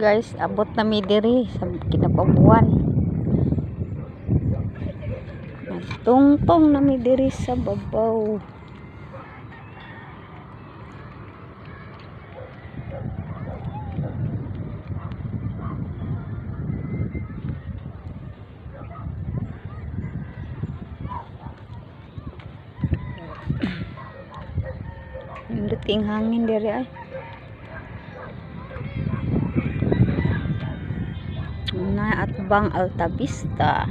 Guys, abot na mi diri sa kinapabuan. Tungtong na mi diri sa babaw. Hinduting hangin diri ay. Na at Bang Alta Vista.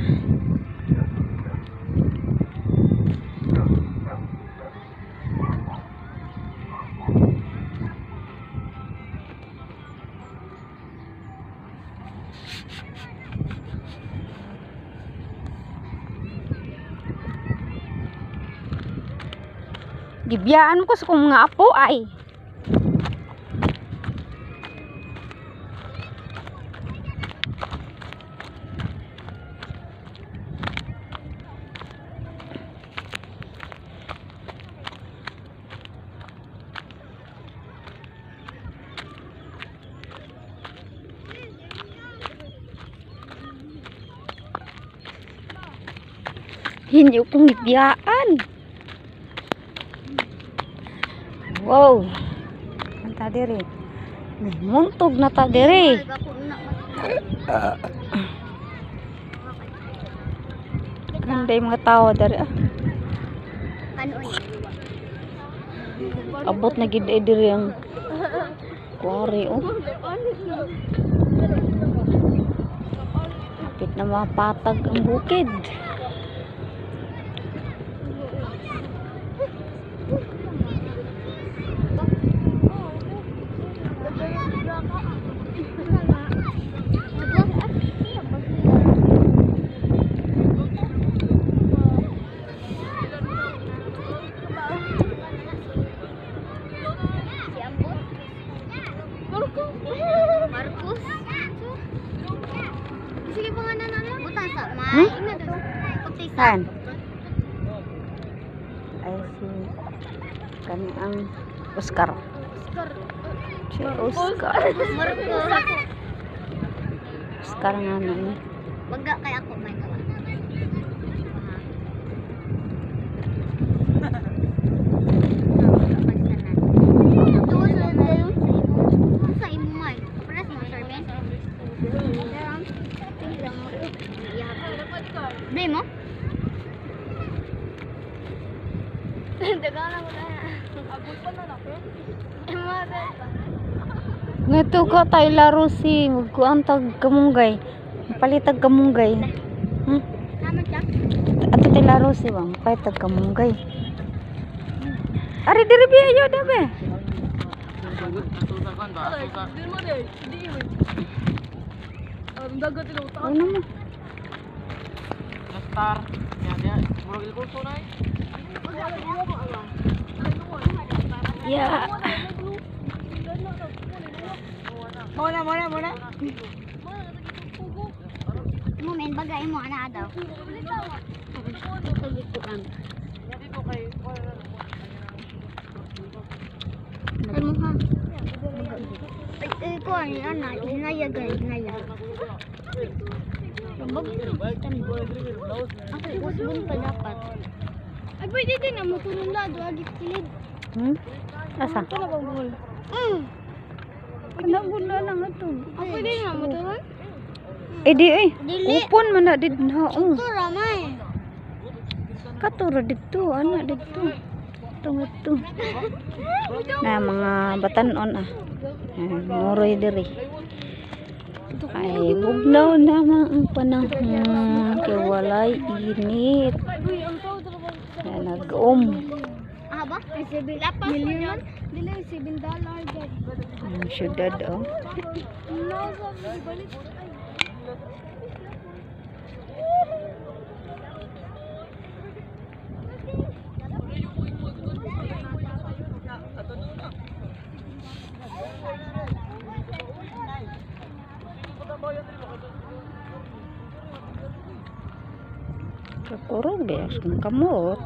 Gibiyaan ko sa kong mga apo ay. Hindi kong gibiyaan. Wow. Anta diri. Muntog na ta diri. Kanday mga tao diri ah. Abot na gid diri ang kuwari oh. Kapit na mapatag ang bukid. Marcus. Sige pa nga na butan sa may. Saan? Ay si kani ang Oscar. Si Oscar. Marcus. Oscar nga na. Baga kay ako may kawa. Beli mo? Dagan ako na. Abot pa na ako. Ngato ka tayo laro si magkuang tag kamunggay. Palitag kamunggay. Naman siya? Ato tayo laro si bang palitag kamunggay. Ari diri biya yo dabe. Ano mo? Star, ya, murag ilkurso na eh. Ya. Muna. Mo men bagay mo ana daw. Ano ha? Ko ani ana, inaya gay, inaya. Ako usbon pa dapat. Ay pwede din na mutulong lado agi kilid. Asa? Kana ba bol? Kana bula lang ato. Ay pwede na mutulong? Di ay. Dili. Upon man na did na. Ito ramay. Katura dito, ana dito. Tungo. Na mga batanon ah. Moroy diri. Ay, bugnaw naman ang panahon. Kaya walay init. Kaya nag-om. Ah ba? Ay $7 Dili $7 gad. Ang syudad oh. Katurog deh, kamot.